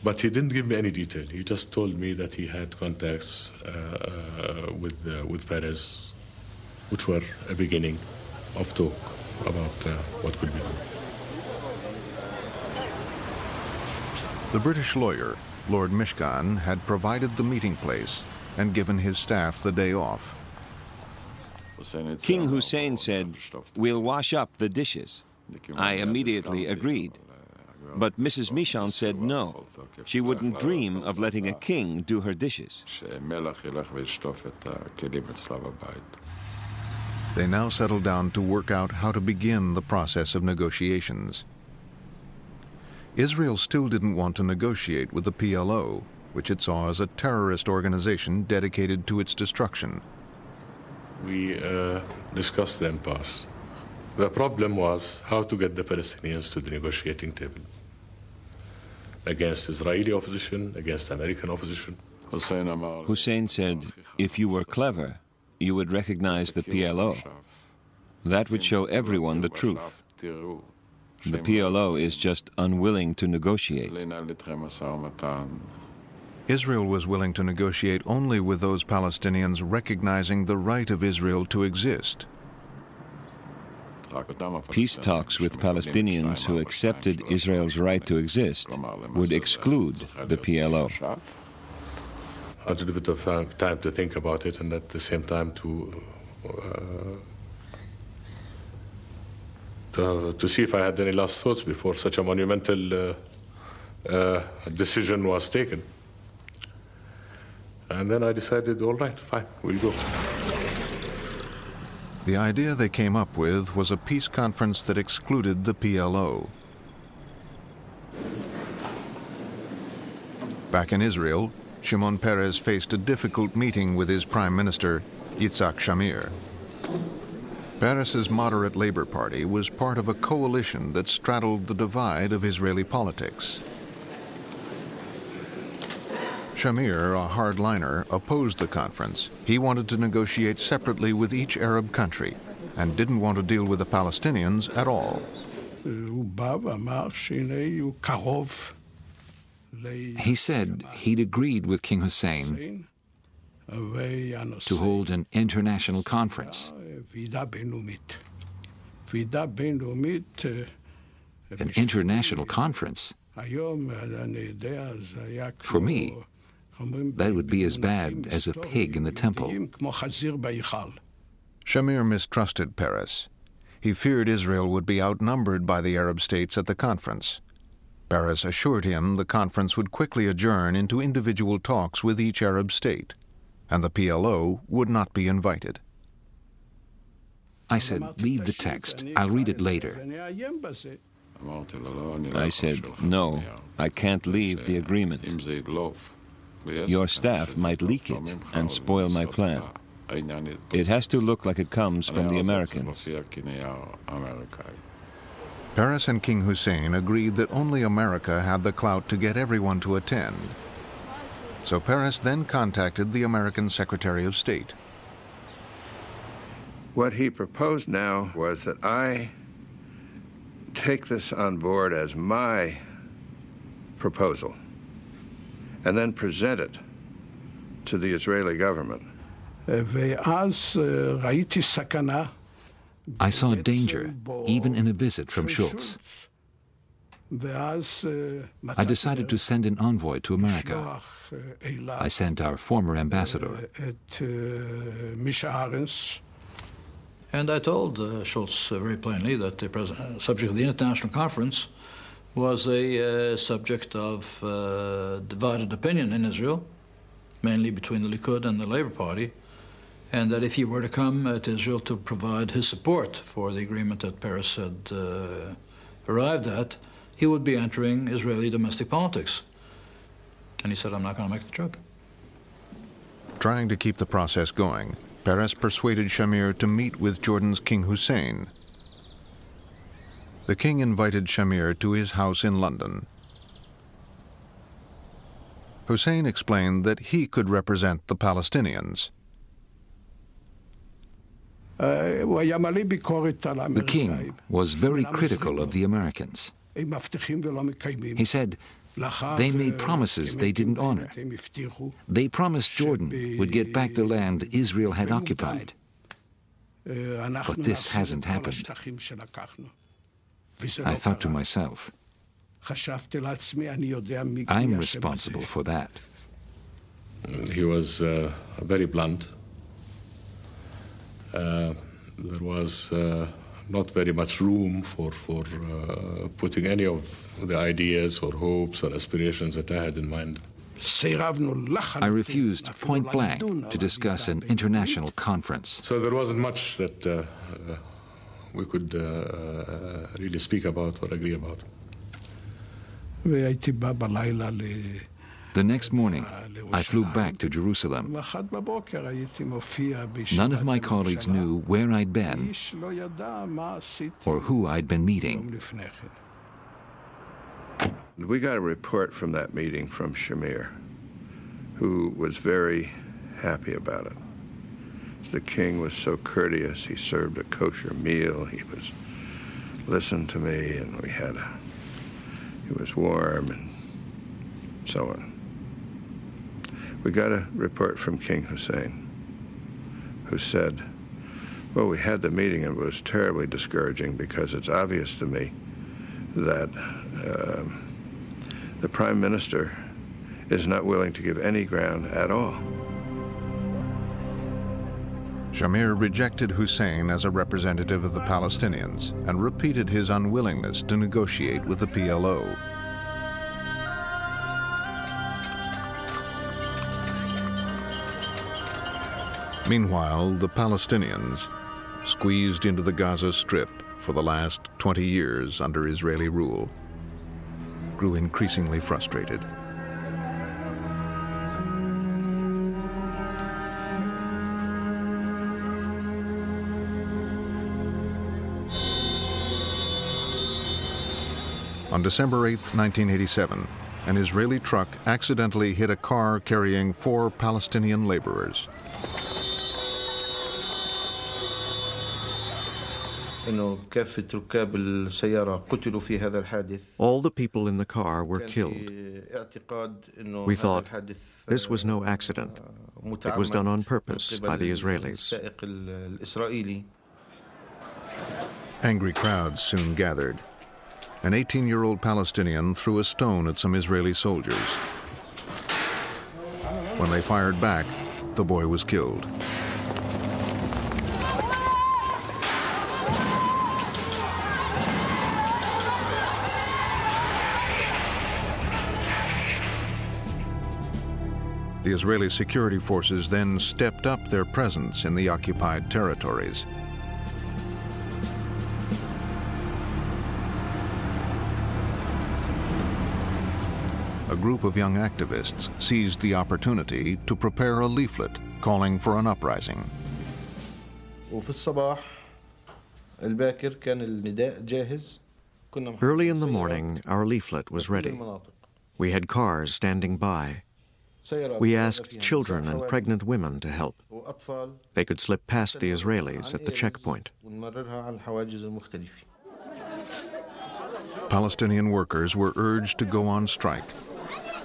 But he didn't give me any detail. He just told me that he had contacts with Peres, which were a beginning of talk about what could be done. The British lawyer, Lord Mishkan, had provided the meeting place and given his staff the day off. King Hussein said, "We'll wash up the dishes." I immediately agreed. But Mrs. Mishkan said no. She wouldn't dream of letting a king do her dishes. They now settled down to work out how to begin the process of negotiations. Israel still didn't want to negotiate with the PLO, which it saw as a terrorist organization dedicated to its destruction. We discussed the impasse. The problem was how to get the Palestinians to the negotiating table against Israeli opposition, against American opposition. Hussein said, if you were clever, you would recognize the PLO. That would show everyone the truth. The PLO is just unwilling to negotiate. Israel was willing to negotiate only with those Palestinians recognizing the right of Israel to exist. Peace talks with Palestinians who accepted Israel's right to exist would exclude the PLO. I had a bit of time to think about it, and at the same time to see if I had any last thoughts before such a monumental decision was taken. And then I decided, all right, fine, we'll go. The idea they came up with was a peace conference that excluded the PLO. Back in Israel, Shimon Peres faced a difficult meeting with his prime minister, Yitzhak Shamir. Peres's moderate Labor Party was part of a coalition that straddled the divide of Israeli politics. Shamir, a hardliner, opposed the conference. He wanted to negotiate separately with each Arab country and didn't want to deal with the Palestinians at all. He said he'd agreed with King Hussein to hold an international conference. An international conference? For me, that would be as bad as a pig in the temple. Shamir mistrusted Peres. He feared Israel would be outnumbered by the Arab states at the conference. Peres assured him the conference would quickly adjourn into individual talks with each Arab state, and the PLO would not be invited. I said, leave the text. I'll read it later. I said, no, I can't leave the agreement. Your staff might leak it and spoil my plan. It has to look like it comes from the Americans. Peres and King Hussein agreed that only America had the clout to get everyone to attend. So Peres then contacted the American Secretary of State. What he proposed now was that I take this on board as my proposal and then present it to the Israeli government. I saw danger, even in a visit from Schultz. I decided to send an envoy to America. I sent our former ambassador. And I told Schultz very plainly that the subject of the international conference was a subject of divided opinion in Israel, mainly between the Likud and the Labour Party, and that if he were to come to Israel to provide his support for the agreement that Peres had arrived at, he would be entering Israeli domestic politics. And he said, I'm not going to make the trip. Trying to keep the process going, Peres persuaded Shamir to meet with Jordan's King Hussein. The king invited Shamir to his house in London. Hussein explained that he could represent the Palestinians. The king was very critical of the Americans. He said, They made promises they didn't honor. They promised Jordan would get back the land Israel had occupied. But this hasn't happened. I thought to myself, I'm responsible for that. He was very blunt. There was not very much room for putting any of the ideas or hopes or aspirations that I had in mind. I refused point blank to discuss an international conference. So there wasn't much that we could really speak about or agree about. The next morning, I flew back to Jerusalem. None of my colleagues knew where I'd been or who I'd been meeting. We got a report from that meeting from Shamir, who was very happy about it. The king was so courteous. He served a kosher meal. He listened to me, and he was warm and so on. We got a report from King Hussein, who said, well, we had the meeting and it was terribly discouraging because it's obvious to me that the Prime Minister is not willing to give any ground at all. Shamir rejected Hussein as a representative of the Palestinians and repeated his unwillingness to negotiate with the PLO. Meanwhile, the Palestinians, squeezed into the Gaza Strip for the last 20 years under Israeli rule, grew increasingly frustrated. On December 8, 1987, an Israeli truck accidentally hit a car carrying 4 Palestinian laborers. All the people in the car were killed. We thought this was no accident. It was done on purpose by the Israelis. Angry crowds soon gathered. An 18-year-old Palestinian threw a stone at some Israeli soldiers. When they fired back, the boy was killed. The Israeli security forces then stepped up their presence in the occupied territories. A group of young activists seized the opportunity to prepare a leaflet calling for an uprising. Early in the morning, our leaflet was ready. We had cars standing by. We asked children and pregnant women to help. They could slip past the Israelis at the checkpoint. Palestinian workers were urged to go on strike.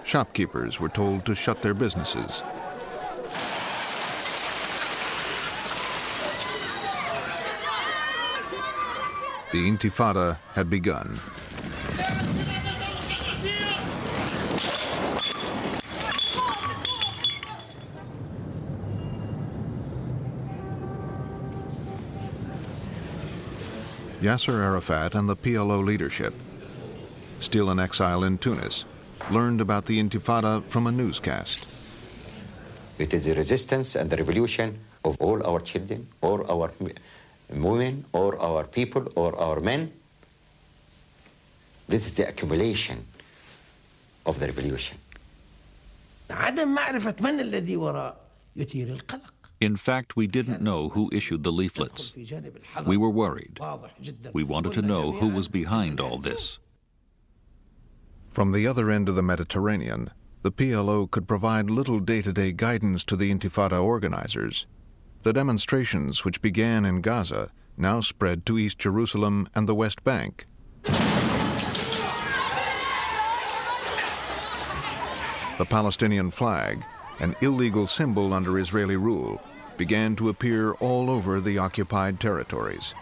Shopkeepers were told to shut their businesses. The Intifada had begun. Yasser Arafat and the PLO leadership, still in exile in Tunis, learned about the Intifada from a newscast. It is the resistance and the revolution of all our children, or our women, or our people, or our men. This is the accumulation of the revolution. In fact, we didn't know who issued the leaflets. We were worried. We wanted to know who was behind all this. From the other end of the Mediterranean, the PLO could provide little day-to-day guidance to the Intifada organizers. The demonstrations, which began in Gaza, now spread to East Jerusalem and the West Bank. The Palestinian flag, an illegal symbol under Israeli rule, began to appear all over the occupied territories.